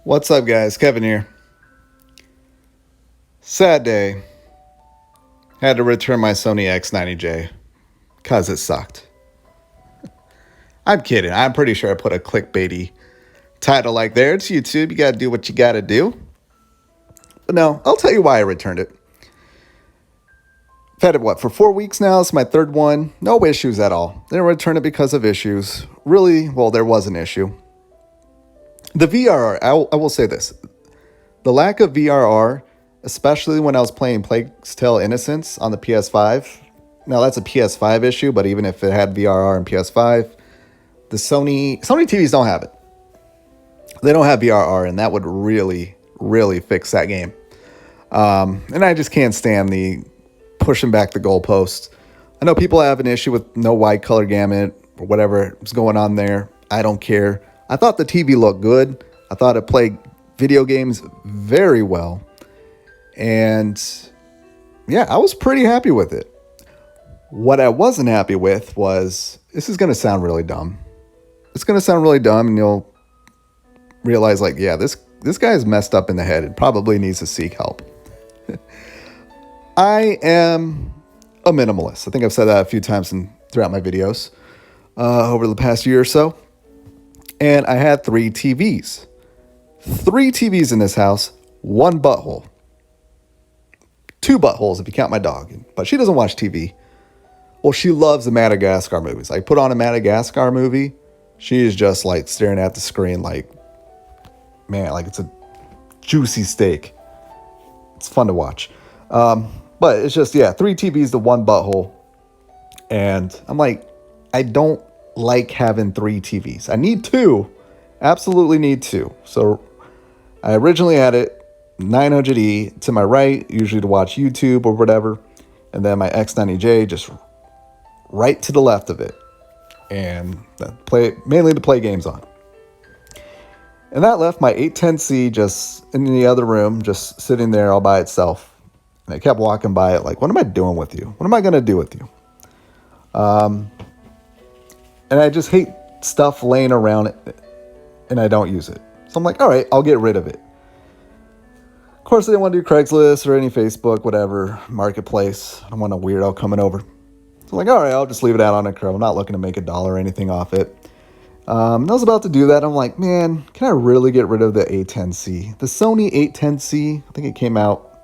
What's up, guys? Kevin here. Sad day. Had to return my Sony X90J because it sucked. I'm kidding. I'm pretty sure I put a clickbaity title like there. It's YouTube. You got to do what you got to do. But no, I'll tell you why I returned it. I've had it, for 4 weeks now? It's my third one. No issues at all. Didn't return it because of issues. Really, well, there was an issue. The VRR, I will say this. The lack of VRR, especially when I was playing Plague's Tale Innocence on the PS5. Now, that's a PS5 issue, but even if it had VRR and PS5, the Sony TVs don't have it. They don't have VRR, and that would really, really fix that game. And I just can't stand the pushing back the goalpost. I know people have an issue with no wide color gamut or whatever is going on there. I don't care. I thought the TV looked good. I thought it played video games very well. And yeah, I was pretty happy with it. What I wasn't happy with was, this is going to sound really dumb. It's going to sound really dumb, and you'll realize, like, yeah, this guy is messed up in the head and probably needs to seek help. I am a minimalist. I think I've said that a few times throughout my videos over the past year or so. And I had 3 TVs. 3 TVs in this house, 1 butthole. 2 buttholes if you count my dog. But she doesn't watch TV. Well, she loves the Madagascar movies. I put on a Madagascar movie. She is just like staring at the screen like, man, like it's a juicy steak. It's fun to watch. But it's just, 3 TVs to 1 butthole. And I'm like, I don't like having 3 TVs. I need 2. Absolutely need 2. So I originally had it 900E to my right, usually to watch YouTube or whatever. And then my X90J just right to the left of it. And mainly to play games on. And that left my 810C just in the other room, just sitting there all by itself. And I kept walking by it like, what am I doing with you? What am I going to do with you? And I just hate stuff laying around it, and I don't use it. So I'm like, all right, I'll get rid of it. Of course, I didn't want to do Craigslist or any Facebook, whatever, marketplace. I don't want a weirdo coming over. So I'm like, all right, I'll just leave it out on a curl. I'm not looking to make $1 or anything off it. And I was about to do that. I'm like, man, can I really get rid of the A10C? The Sony 810C, I think it came out.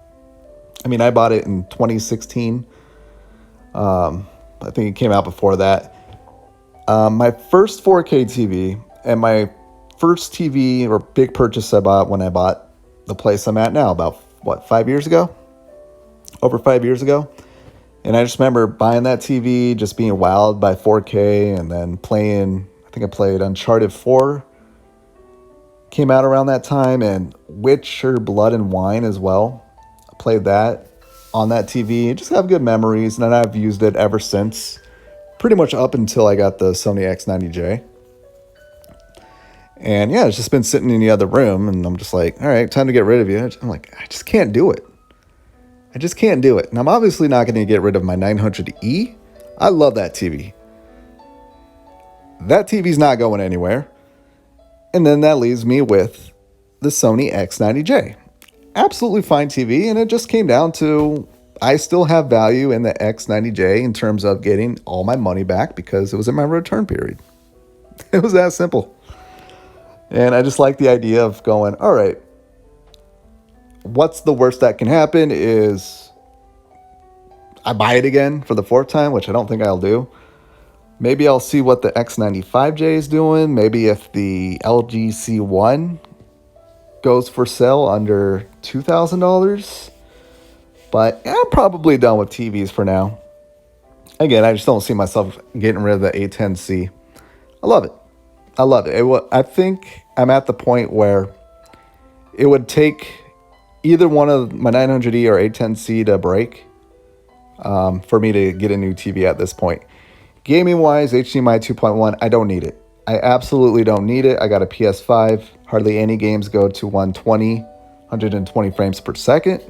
I mean, I bought it in 2016. I think it came out before that. My first 4K TV and my first TV or big purchase I bought when I bought the place I'm at now, about, 5 years ago? Over 5 years ago. And I just remember buying that TV, just being wowed by 4K, and then playing, I think I played Uncharted 4. Came out around that time, and Witcher Blood and Wine as well. I played that on that TV. Just have good memories, and then I've used it ever since. Pretty much up until I got the Sony X90J. And yeah, it's just been sitting in the other room, and I'm just like, all right, time to get rid of you. I'm like, I just can't do it. I just can't do it. And I'm obviously not going to get rid of my 900E. I love that TV. That TV's not going anywhere. And then that leaves me with the Sony X90J. Absolutely fine TV, and it just came down to, I still have value in the X90J in terms of getting all my money back because it was in my return period. It was that simple. And I just like the idea of going, all right, what's the worst that can happen is I buy it again for the 4th time, which I don't think I'll do. Maybe I'll see what the X95J is doing. Maybe if the LG C1 goes for sale under $2,000. But I'm probably done with TVs for now. Again, I just don't see myself getting rid of the A10C. I love it. I love it. I think I'm at the point where it would take either one of my 900E or A10C to break for me to get a new TV at this point. Gaming-wise, HDMI 2.1, I don't need it. I absolutely don't need it. I got a PS5. Hardly any games go to 120 frames per second.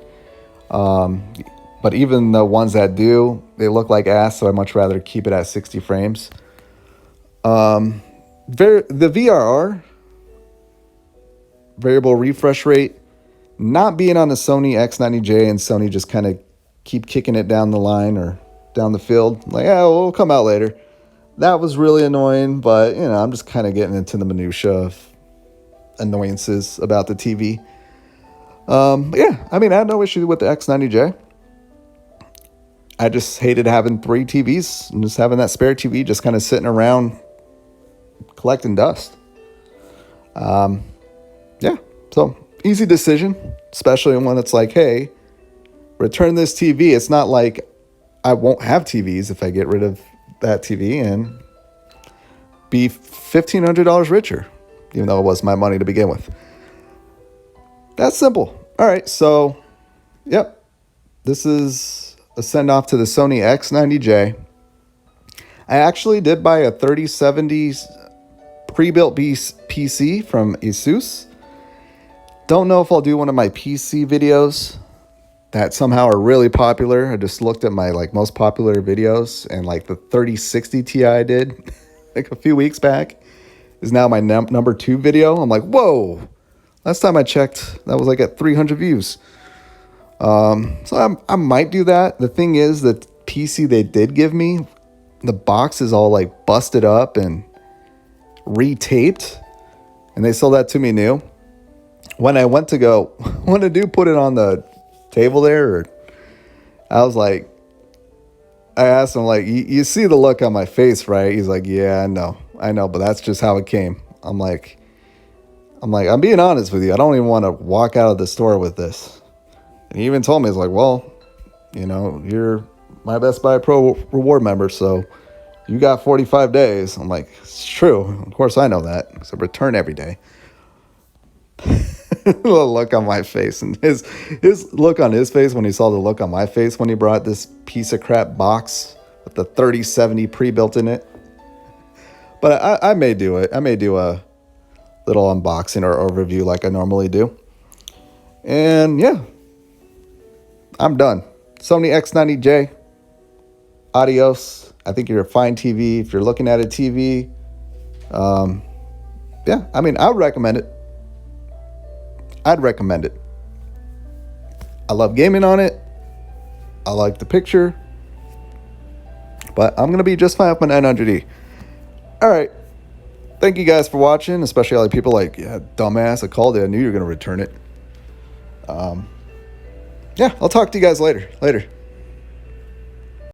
But even the ones that do, they look like ass, so I'd much rather keep it at 60 frames. The VRR, variable refresh rate, not being on the Sony X90J and Sony just kind of keep kicking it down the line or down the field. Like, yeah, we'll come out later. That was really annoying, but, I'm just kind of getting into the minutia of annoyances about the TV. But yeah, I had no issue with the X90J. I just hated having 3 TVs and just having that spare TV just kind of sitting around collecting dust. Yeah, so easy decision, especially when it's like, hey, return this TV. It's not like I won't have TVs if I get rid of that TV and be $1,500 richer, even though it was my money to begin with. That's simple. All right, so, yep, this is a send-off to the Sony X90J. I actually did buy a 3070 pre-built PC from Asus. Don't know if I'll do one of my PC videos that somehow are really popular. I just looked at my most popular videos, and the 3060 Ti I did a few weeks back is now my number 2 video. I'm like, whoa! Last time I checked, that was at 300 views. So I might do that. The thing is, the PC they did give me, the box is all busted up and retaped, and they sold that to me new. When I went to put it on the table there, I was like, I asked him you see the look on my face, right? He's like, yeah, I know, but that's just how it came. I'm being honest with you. I don't even want to walk out of the store with this. And he even told me, he's like, well, you're my Best Buy Pro reward member, so you got 45 days. I'm like, it's true. Of course I know that. So return every day. The look on my face, and his look on his face when he saw the look on my face when he brought this piece of crap box with the 3070 pre-built in it. But I may do it. I may do a little unboxing or review like I normally do. And yeah, I'm done. Sony X90J. Adios. I think you're a fine TV. If you're looking at a TV, yeah, I would recommend it. I'd recommend it. I love gaming on it. I like the picture. But I'm going to be just fine with my 900E. All right. Thank you guys for watching, especially all the people yeah, dumbass, I called it. I knew you were going to return it. Yeah, I'll talk to you guys later.